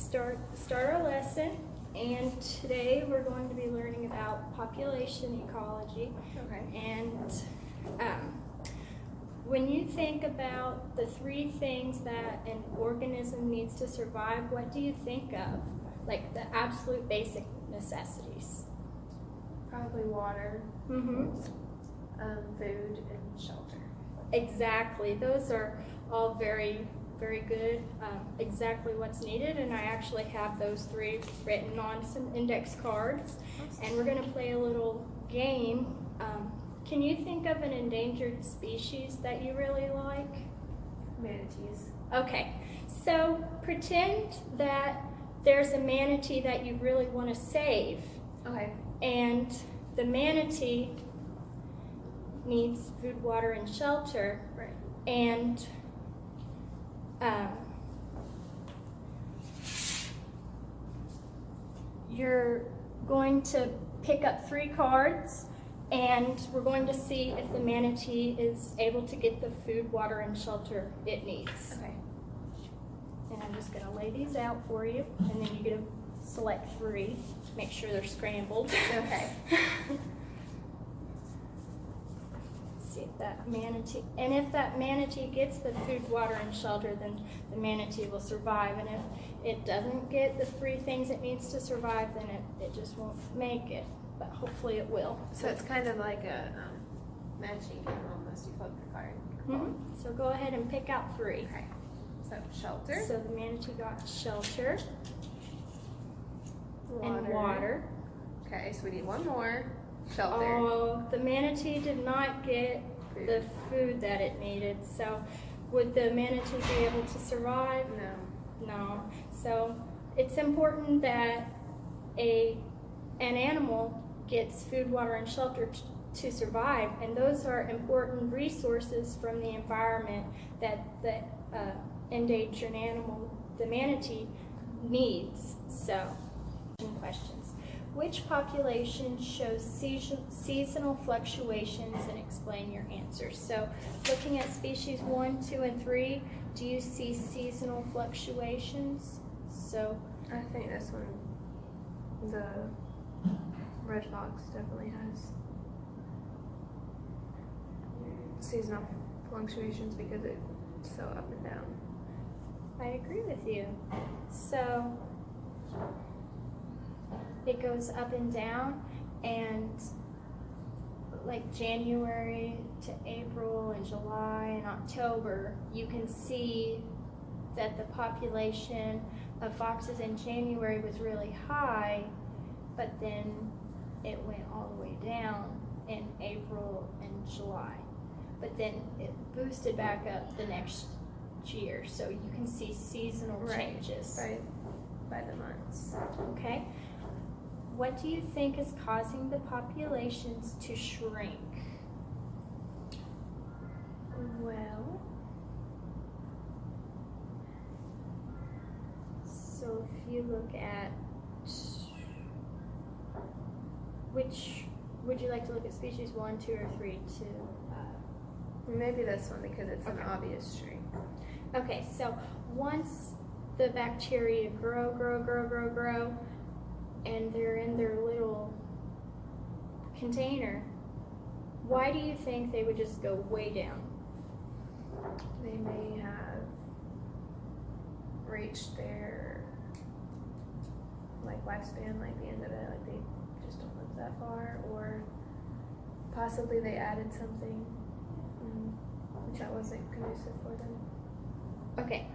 start our lesson, and today we're going to be learning about population ecology. Okay. And when you think about the 3 things that an organism needs to survive, what do you think of? Like the absolute basic necessities. Probably water, Mm-hmm. food, and shelter. Exactly. Those are all very, very good. Exactly what's needed, and I actually have those 3 written on some index cards. And we're going to play a little game. Can you think of an endangered species that you really like? Manatees. Okay, so pretend that there's a manatee that you really want to save, Okay. and the manatee needs food, water, and shelter, Right. and you're going to pick up 3 cards, and we're going to see if the manatee is able to get the food, water, and shelter it needs. Okay. And I'm just going to lay these out for you, and then you get to select 3. Make sure they're scrambled. Okay. See if that manatee, and if that manatee gets the food, water, and shelter, then the manatee will survive. And if it doesn't get the 3 things it needs to survive, then it just won't make it. But hopefully it will. So it's kind of like a matching game almost. You flip the card. Mm-hmm. So go ahead and pick out 3. Okay. So shelter. So the manatee got shelter and water. Okay, so we need one more. Shelter. Oh, the manatee did not get the food that it needed. So would the manatee be able to survive? No. No. So it's important that an animal gets food, water, and shelter to survive, and those are important resources from the environment that the endangered animal, the manatee, needs. So, questions. Which population shows seasonal fluctuations, and explain your answers? So, looking at species 1, 2, and 3, do you see seasonal fluctuations? So, I think this one, the red fox definitely has seasonal fluctuations because it's so up and down. I agree with you. So it goes up and down, and like January to April and July and October, you can see that the population of foxes in January was really high, but then it went all the way down in April and July. But then it boosted back up the next year. So you can see seasonal changes. By the months. Okay. What do you think is causing the populations to shrink? Well, so if you look at which, would you like to look at species 1, 2, or 3 to maybe this one because it's an obvious shrink. Okay, so once the bacteria grow, and they're in their little container, why do you think they would just go way down? They may have reached their lifespan, like the end of it, like they just don't live that far, or possibly they added something that wasn't conducive for them. Okay,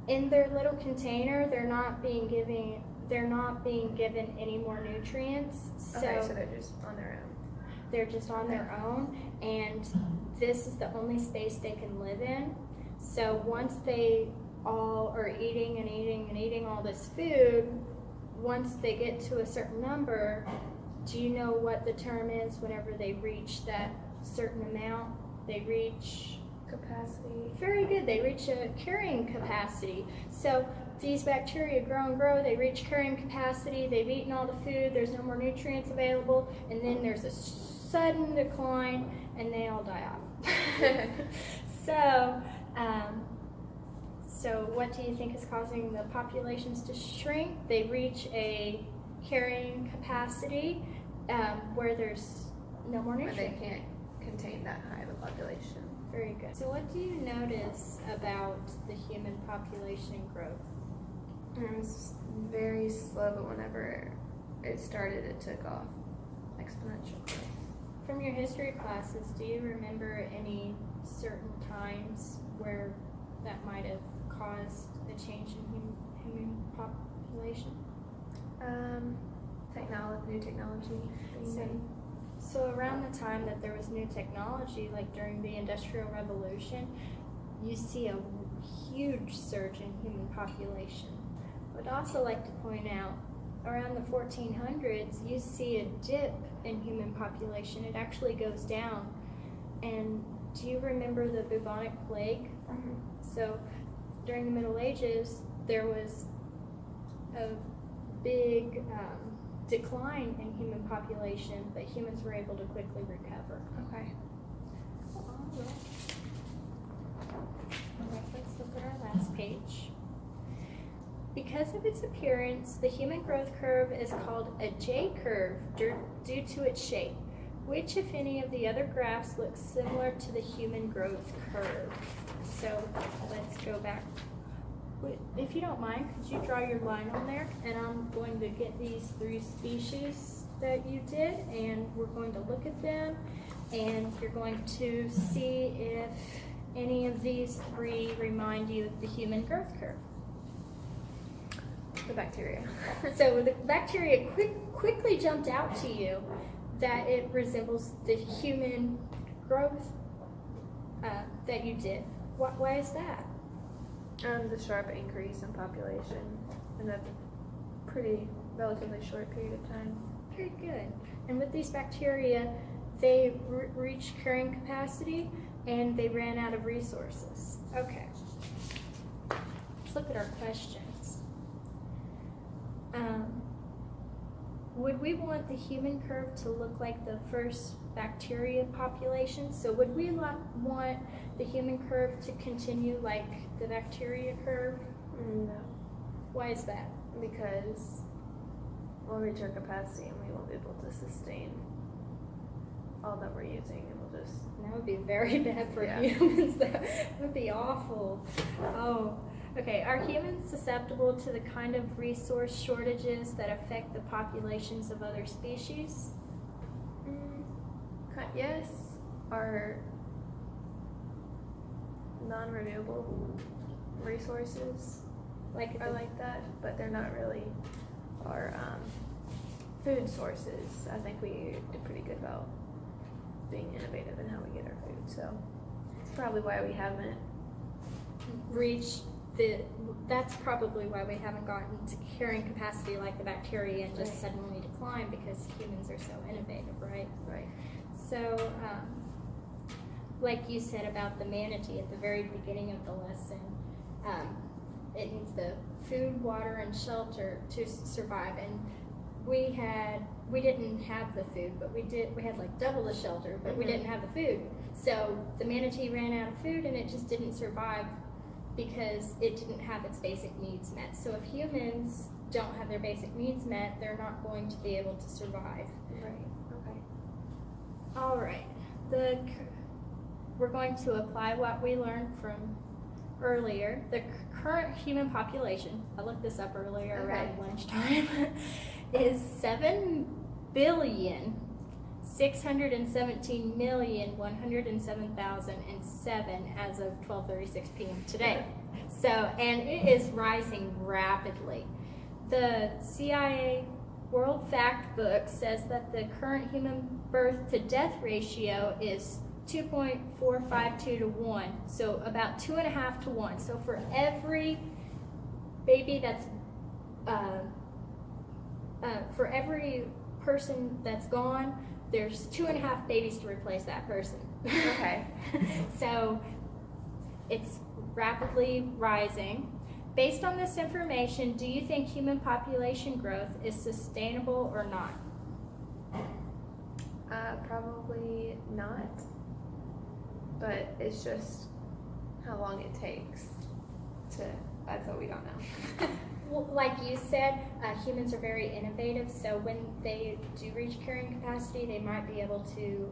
in their little container, they're not being given any more nutrients. So Okay, so they're just on their own. They're just on their own, and this is the only space they can live in. So once they all are eating all this food, once they get to a certain number, do you know what the term is whenever they reach that certain amount? They reach Capacity. very good. They reach a carrying capacity. So these bacteria grow and grow. They reach carrying capacity. They've eaten all the food. There's no more nutrients available, and then there's a sudden decline, and they all die off. So So what do you think is causing the populations to shrink? They reach a carrying capacity where there's no more Where nutrients. they can't contain that high of a population. Very good. So what do you notice about the human population growth? It was very slow, but whenever it started, it took off. Exponential growth. From your history classes, do you remember any certain times where that might have caused a change in human population? New technology. So around the time that there was new technology, like during the Industrial Revolution, you see a huge surge in human population. I'd also like to point out, around the 1400s, you see a dip in human population. It actually goes down. And do you remember the bubonic plague? Mm-hmm. So during the Middle Ages, there was a big decline in human population, but humans were able to quickly recover. Okay. Alright, let's look at our last page. Because of its appearance, the human growth curve is called a J-curve due to its shape. Which, if any, of the other graphs look similar to the human growth curve? So let's go back. If you don't mind, could you draw your line on there? And I'm going to get these 3 species that you did, and we're going to look at them, and you're going to see if any of these 3 remind you of the human growth curve. The bacteria. So the bacteria quickly jumped out to you that it resembles the human growth that you did. Why is that? The sharp increase in population in a pretty relatively short period of time. Very good. And with these bacteria, they reached carrying capacity and they ran out of resources. Okay. Let's look at our questions. Would we want the human curve to look like the first bacteria population? So would we want the human curve to continue like the bacteria curve? No. Why is that? Because we'll reach our capacity and we won't be able to sustain all that we're using, and we'll just... That would be very bad for Yeah. humans. That would be awful. Oh. Okay, are humans susceptible to the kind of resource shortages that affect the populations of other species? Yes, our non-renewable resources Like are like that, but they're not really our food sources. I think we do pretty good about being innovative in how we get our food, so it's probably why we haven't reached that's probably why we haven't gotten to carrying capacity like the bacteria and just Right. suddenly decline, because humans are so innovative, right? Right. So, like you said about the manatee at the very beginning of the lesson, it needs the food, water, and shelter to survive. And we didn't have the food, but we had like double the shelter, but we didn't have the food. So the manatee ran out of food and it just didn't survive because it didn't have its basic needs met. So if humans don't have their basic needs met, they're not going to be able to survive. Right. Okay. All right. We're going to apply what we learned from earlier. The current human population, I looked this up earlier around lunchtime, is 7,617,107,007 as of 12:36 p.m. today. So, and it is rising rapidly. The CIA World Fact Book says that the current human birth to death ratio is 2.452 to 1, so about 2.5 to 1. So for every baby that's for every person that's gone, there's 2.5 babies to replace that person. Okay. So it's rapidly rising. Based on this information, do you think human population growth is sustainable or not? Probably not. But it's just how long it takes That's what we don't know. Well, like you said, humans are very innovative, so when they do reach carrying capacity, they might be able to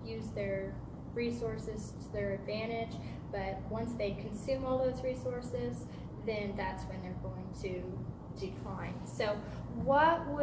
use their resources to their advantage, but once they consume all those resources, then that's when they're going to decline. So what would